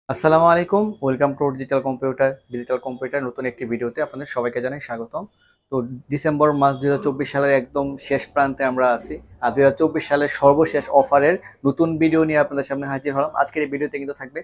আসসালামু আলাইকুম, welcome to digital computer নতুন একটি ভিডিওতে আপনাদের সবাইকে জানাই স্বাগতম। তো ডিসেম্বর মাস 2024 সালের একদম শেষ প্রান্তে আমরা আছি। আর 2024 সালের সর্বশেষ অফারের নতুন ভিডিও নিয়ে আপনাদের সামনে হাজির হলাম। আজকের এই ভিডিওতে কিন্তু থাকবে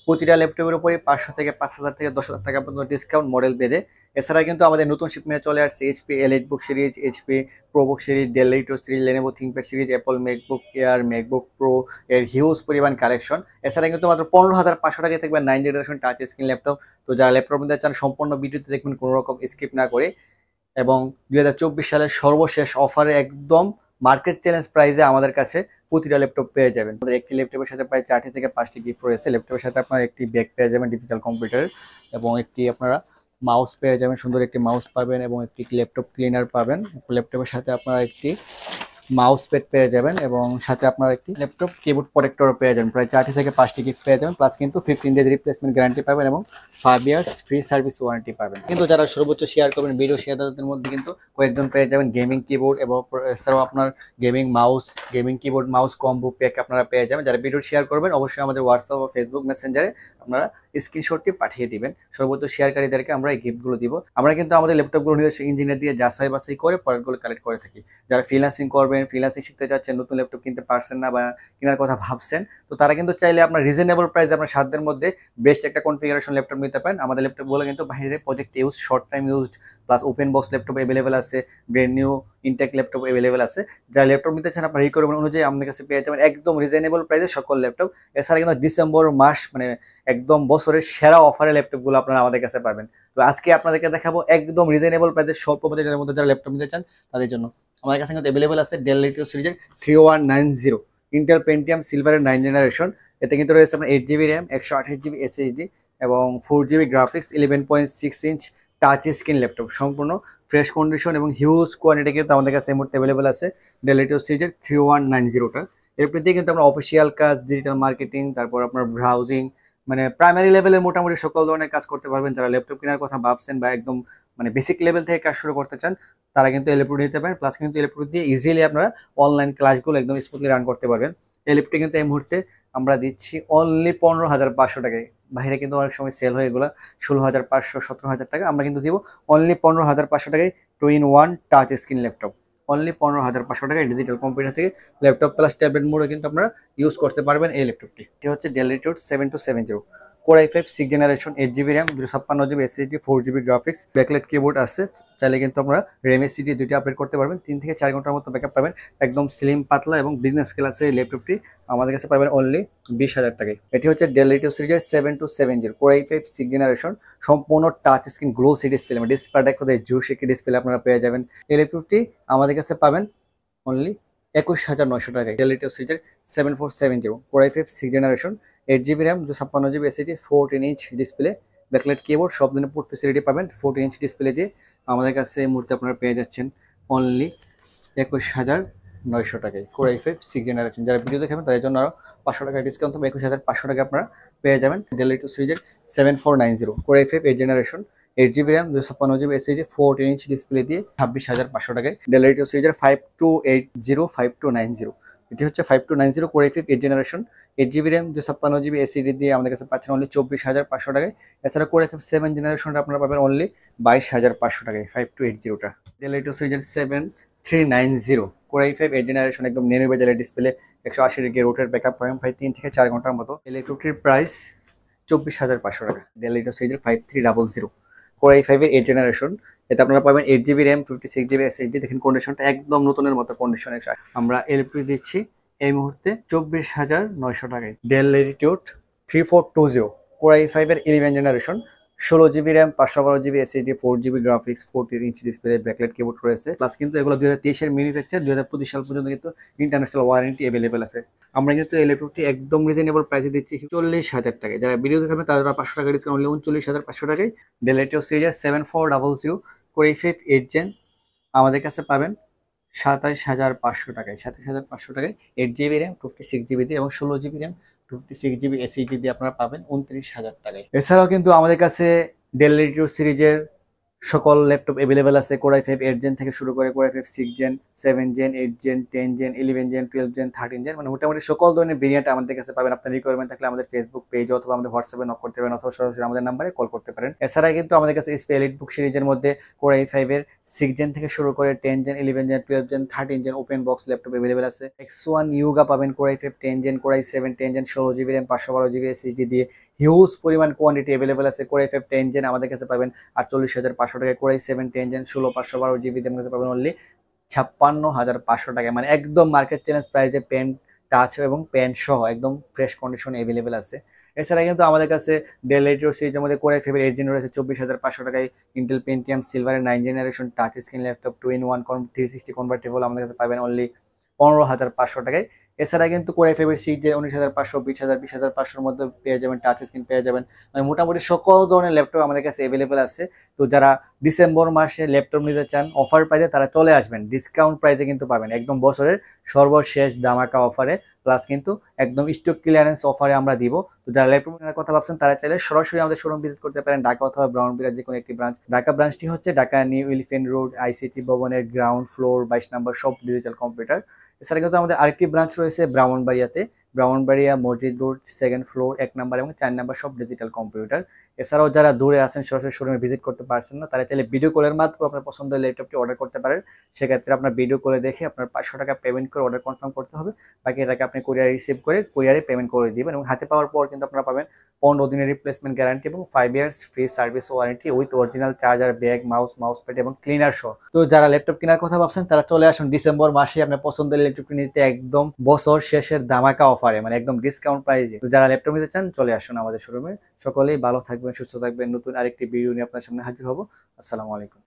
প্রতিটা ল্যাপটপের উপরে 500 থেকে 5,000 থেকে 10,000 টাকা পর্যন্ত ডিসকাউন্ট মডেল বেঁধে। এছাড়া কিন্তু আমাদের নতুন শিপমেন্টে চলে আসছে HP EliteBook series, HP ProBook series, Dell Latitude series, Lenovo ThinkPad series, Apple MacBook Air, MacBook Pro এর হিউজ পরিমাণ কালেকশন। এছাড়া কিন্তু মাত্র 15,500 টাকায় থাকবে 9 জেনারেশন টাচ স্ক্রিন ল্যাপটপ। তো যারা ল্যাপটপ নিতে চান সম্পূর্ণ ভিডিওতে দেখবেন, কোনো রকম স্কিপ না করে। এবং 2024 সালের সর্বশেষ অফারে একদম মার্কেট চ্যালেঞ্জ প্রাইসে আমাদের কাছে প্রতিটা ল্যাপটপ পেয়ে যাবেন। আমাদের একটি ল্যাপটপের সাথে প্রায় 4টি থেকে 5টি গিফট রয়েছে। ল্যাপটপের সাথে আপনার একটি ব্যাগ পেয়ে যাবেন ডিজিটাল কম্পিউটারের, এবং একটি আপনারা মাউস পেয়ে যাবেন, সুন্দর একটি মাউস পাবেন, এবং একটি ল্যাপটপ ক্লিনার পাবেন। ল্যাপটপের সাথে আপনারা একটি মাউস প্যাড পেয়ে যাবেন, এবং সাথে আপনার একটি ল্যাপটপ কিবোর্ড প্রোটেক্টরও পেয়ে যাবেন। প্রায় 4টি থেকে 5টি গিফট পেয়ে যাবেন, প্লাস কিন্তু 15 ডেজ রিপ্লেসমেন্ট গ্যারান্টি পাবেন এবং 5 ইয়ার্স ফ্রি সার্ভিস ওয়ারেন্টি পাবেন। কিন্তু যারা সর্বোচ্চ শেয়ার করবেন, ভিডিও শেয়ারদারদের মধ্যে কিন্তু কয়েকজন পেয়ে যাবেন গেমিং কিবোর্ড, এবং এছাড়াও আপনার gaming keyboard mouse combo pack আপনারা পেয়ে যাবেন। যারা ভিডিও শেয়ার করবেন অবশ্যই আমাদের হোয়াটসঅ্যাপ বা ফেসবুক মেসেঞ্জারে আপনারা স্ক্রিনশটটি পাঠিয়ে দিবেন। সর্বোচ্চ শেয়ারকারীদেরকে আমরা এই গিফটগুলো দিব। আমরা কিন্তু আমাদের ল্যাপটপগুলো নিজস্ব ইঞ্জিনিয়ার দিয়ে যাচাই বাছাই করে প্রোডাক্টগুলো কালেক্ট করে থাকি। যারা ফ্রিল্যান্সিং করবেন, ফ্রিল্যান্সিং শিখতে যাচ্ছেন, নতুন ল্যাপটপ কিনতে পারছেন না বা কেনার কথা ভাবছেন, তো তারা কিন্তু চাইলে আপনার রিজনেবল প্রাইসে আপনার সাধ্যের মধ্যে বেস্ট একটা কনফিগারেশন ল্যাপটপ নিতে পারেন। আমাদের ল্যাপটপগুলো কিন্তু বাইরে project use, short time used, plus open box laptop available আছে, brand new intake laptop available আছে। যারা ল্যাপটপ নিতে চান আপনার রিকোয়ারমেন্ট অনুযায়ী আমাদের কাছে পেয়ে যাবেন একদম রিজনেবল প্রাইসে সকল ল্যাপটপ। এছাড়া কিন্তু ডিসেম্বর মাস মানে একদম বছরের সেরা অফারে ল্যাপটপগুলো আপনারা আমাদের কাছে পাবেন। তো আজকে আপনাদেরকে দেখাবো একদম রিজনেবল প্রাইসে স্বল্প বাজেটের মধ্যে যারা ল্যাপটপ নিতে চান তাদের জন্য। আমাদের কাছে কিন্তু অ্যাভেলেবেল আছে ডেল লিটো সিরিজের 3190 ইন্টেল পেন্টিয়াম সিলভারের 9 জেনারেশন। এতে কিন্তু রয়েছে আপনার 8 জিবি র্যাম, 128 জিবি এসএসডি, এবং 4 GB graphics, 11.6 inch touch screen laptop, সম্পূর্ণ ফ্রেশ কন্ডিশন এবং হিউজ কোয়ান্টিটি কিন্তু আমাদের কাছে এই মুহূর্তে অ্যাভেলেবেল আছে ডেল লিটো সিরিজের 3190টা। এরপর দিয়ে কিন্তু আমরা অফিসিয়াল কাজ, ডিজিটাল মার্কেটিং, তারপর আপনার ব্রাউজিং, মানে প্রাইমারি লেভেলের মোটামুটি সকল ধরনের কাজ করতে পারবেন। যারা ল্যাপটপ কেনার কথা ভাবছেন বা একদম মানে বেসিক লেভেল থেকে কাজ শুরু করতে চান, তারা কিন্তু এই ল্যাপটপ নিতে পারেন। প্লাস কিন্তু এই ল্যাপটপ দিয়ে ইজিলি আপনারা অনলাইন ক্লাসগুলো একদম স্মুথলি রান করতে পারবেন। এই ল্যাপটপ কিন্তু এই মুহূর্তে আমরা দিচ্ছি অনলি 15,500 টাকায়। বাইরে কিন্তু অনেক সময় সেল হয়ে এগুলো 16,500, 17,000 টাকা। আমরা কিন্তু দিব অনলি 15,500 টাকায় 2-in-1 touch screen laptop. Only 15,500 টাকায় ডিজিটাল কম্পিউটার থেকে ল্যাপটপ প্লাস ট্যাবলেট মোডে কিন্তু আপনারা ইউজ করতে পারবেন এই ল্যাপটপটি। এটি হচ্ছে Dell Latitude 7270 core i5 6 generation, 8 GB RAM, 256 GB SSD, 4 GB graphics, backlight keyboard আছে। চাইলে কিন্তু আমরা র্যাম এসএসডি দুইটা আপডেট করতে পারবেন। 3 থেকে 4 ঘন্টার মতো ব্যাকআপ পাবেন। একদম স্লিম পাতলা এবং বিজনেস ক্লাসে এই ল্যাপটপটি আমাদের কাছে পাবেন অনলি 20,000 টাকায়। এটি হচ্ছে ডেল লিটিউড সিরিজের 7270 কোর i5 6 জেনারেশন, সম্পূর্ণ টাচ স্ক্রিন গ্লোসি ডিসপ্লে, মানে ডিসপ্লেটা কোথায় জুস একটি ডিসপ্লে আপনারা পেয়ে যাবেন। এই ল্যাপটপটি আমাদের কাছে পাবেন অনলি 21,900 টাকায়। রিয়েলিটি সিরিজের 7470 core i5 6 generation, 8 GB RAM, 256 GB SSD, 14 inch display, backlight keyboard, সব ধরনের পোর্ট ফেসিলিটি পাবেন। 14 ইঞ্চ ডিসপ্লে দিয়ে আমাদের কাছে এই মুহূর্তে আপনারা পেয়ে যাচ্ছেন অনলি 21,900 টাকায় কোর i5 6 জেনারেশন। যারা ভিডিও দেখাবেন তাদের জন্য আরও 500 টাকা ডিসকাউন্ট হবে, 21,500 টাকা আপনারা পেয়ে যাবেন। রিয়েলিটি সিরিজের 7490 core i5 8 generation, 8 GB RAM, 256 GB SSD, 14 inch display দিয়ে 26,500 টাকায়। ডেল লিটিও সিরিজের 5280 এটি হচ্ছে 5290 core i5 8 generation, 8 GB RAM, 256 GB SSD দিয়ে আমাদের কাছে পাচ্ছেন অনলি 24,500 টাকায়। এছাড়া কোর i5 7 জেনারেশনটা আপনারা পাবেন অনলি 22,500 টাকায় 5280টা। ডেল লিটিও সিরিজের 7390 কোর i5 8 জেনারেশন, একদম নেনো বেজেলের ডিসপ্লে, 180 ডিগ্রি রোটের ব্যাকআপ পাবেন প্রায় 3 থেকে 4 ঘন্টার মতো। এই ল্যাপটপটির প্রাইস 24,500 টাকা। ডেল লিটিও সিরিজের 5300 কোর i5 এর 8 জেনারেশন, এতে আপনারা পাবেন 8 জিবি র্যাম, 56 জিবি এসএসডি। দেখেন কন্ডিশনটা একদম নতুনের মতো কন্ডিশনে। আমরা এলপি দিচ্ছি এই মুহূর্তে 24,900 টাকায়। ডেল ল্যাটিটিউড 3420 কোর i5 এর 11 generation, 16 GB RAM, 512 GB SSD, 4 GB graphics, 14 inch display, backlight keyboard রয়েছে। প্লাস কিন্তু এগুলো 2023 এর ম্যানুফ্যাকচার, 2025 সাল পর্যন্ত কিন্তু ইন্টারন্যাশনাল ওয়ারেন্টি অ্যাভেলেবেল আছে। আমরা কিন্তু এই ল্যাপটপটি একদম রিজনেবল প্রাইসে দিচ্ছি 40,000 টাকায়। যারা ভিডিও দেখাবে তারা 500 টাকা ডিসকাউন্ট হলে 39,500 টাকায়। ডেল লিটিও সিরিজের 7400 কোর i5 8 জেন আমাদের কাছে পাবেন 27,500 টাকায়। 27,500 টাকায় 8 জিবি র্যাম, 56 জিবি দিয়ে, এবং 16 জিবি র্যাম, 56 জিবি এসএসডি দিয়ে আপনারা পাবেন 29,000 টাকায়। এছাড়াও কিন্তু আমাদের কাছে ডেল লিটিও সিরিজের সকল ল্যাপটপ अवेलेबल আছে কোরাই 5 8 জেন থেকে শুরু করে Core i 5 6 gen 7 gen 8 gen 10 gen 11 gen 12 gen 13 gen মানে মোটামুটি সকল ধরনের ভেরিয়েন্ট আমাদের কাছে পাবেন। আপনার রিকোয়ারমেন্ট থাকলে আমাদের ফেসবুক পেজ অথবা আমাদের হোয়াটসঅ্যাপে নক করতে পারেন অথবা সরাসরি আমাদের নাম্বারে কল করতে পারেন। এছাড়া কিন্তু আমাদের কাছে এসপি এলিট বুক সিরিজের মধ্যে কোরাই 5 এর 6 জেন থেকে শুরু করে 10 gen 11 gen 12 gen 13 gen open box laptop available আছে। X1 ইউগা পাবেন core i 5 10 gen core i 7 10 gen 16 GB RAM 512 GB SSD দিয়ে হিউজ পরিমাণ কোয়ান্টিটি अवेलेबल আছে। কোরাই 5 10 জেন আমাদের কাছে পাবেন 48500 টাকায়, কোরাই 7 10 জেন 16512 জিবি দিয়ে কাছে পাবেন অনলি 56500 টাকায়, মানে একদম মার্কেট চ্যালেঞ্জ প্রাইসে পেন টাচ এবং পেন সহ একদম ফ্রেশ কন্ডিশনে अवेलेबल আছে। এছাড়া কিন্তু আমাদের কাছে ডেল রেডিও সিরিজের মধ্যে কোরাই 5 8 জেন রয়েছে 24500 টাকায়, ইন্টেল পেন্টিয়াম সিলভারের 9 generation touch screen laptop 2-in-1 360 convertible আমাদের কাছে পাবেন অনলি 15500 টাকায়। এছাড়া কিন্তু কোরাই 5 এর 6 জেন 19500 20000 20500 এর মধ্যে পেয়ে যাবেন, টাচ স্ক্রিন পেয়ে যাবেন, মানে মোটামুটি সকল ধরনের ল্যাপটপ আমাদের কাছে अवेलेबल আছে। তো যারা ডিসেম্বর মাসে ল্যাপটপ নিতে চান অফার প্রাইসে তারা চলে আসবেন, ডিসকাউন্ট প্রাইসে কিন্তু পাবেন একদম বছরের সর্বশেষ ধামাকা অফারে, প্লাস কিন্তু একদম স্টক ক্লিয়ারেন্স অফারে আমরা দিব। তো যারা ল্যাপটপ কেনার কথা ভাবছেন তারা চাইলে সরাসরি আমাদের শোরুম ভিজিট করতে পারেন, ঢাকা অথবা ব্রাউনবাড়িয়ার যে কোনো একটি ব্রাঞ্চ। ঢাকা ব্রাঞ্চটি হচ্ছে Dhaka new elephant road ICT ভবনের গ্রাউন্ড ফ্লোর 22 নম্বর শপ ডিজিটাল কম্পিউটার। এছাড়া কিন্তু আমাদের আরেকটি ব্রাঞ্চ রয়েছে ব্রাহ্মণবাড়িয়াতে, ব্রাহ্মণবাড়িয়া মসজিদ রোড 2nd ফ্লোর 1 নম্বর এবং 4 নম্বর শপ ডিজিটাল কম্পিউটার। এছাড়াও যারা দূরে আছেন সরাসরি শোরুমে ভিজিট করতে পারছেন না তারা চাইলে ভিডিও কলের মাধ্যমে আপনার পছন্দের ল্যাপটপটি অর্ডার করতে পারেন। সেক্ষেত্রে আপনার ভিডিও কলে দেখে আপনার 500 টাকা পেমেন্ট করে অর্ডার কনফার্ম করতে হবে, বাকি টাকা আপনি কুরিয়ারে রিসিভ করে কুরিয়ারে পেমেন্ট করে দিবেন এবং হাতে পাওয়ার পর কিন্তু আপনারা পাবেন 15 দিনের রিপ্লেসমেন্ট গ্যারান্টি এবং 5 years free service warranty with original charger, bag, mouse pad এবং ক্লিনার সহ। তো যারা ল্যাপটপ কেনার কথা ভাবছেন তারা চলে আসুন ডিসেম্বর মাসে আপনার পছন্দের ল্যাপটপটি নিতে একদম বছর শেষের ধামাকা অফারে, মানে একদম ডিসকাউন্ট প্রাইসে। তো যারা ল্যাপটপ নিতে চান চলে আসুন আমাদের শোরুমে। সকলেই ভালো থাকবেন, সুস্থ থাকবেন। নতুন আরেকটি ভিডিও নিয়ে আপনার সামনে হাজির হব। আসসালামু আলাইকুম।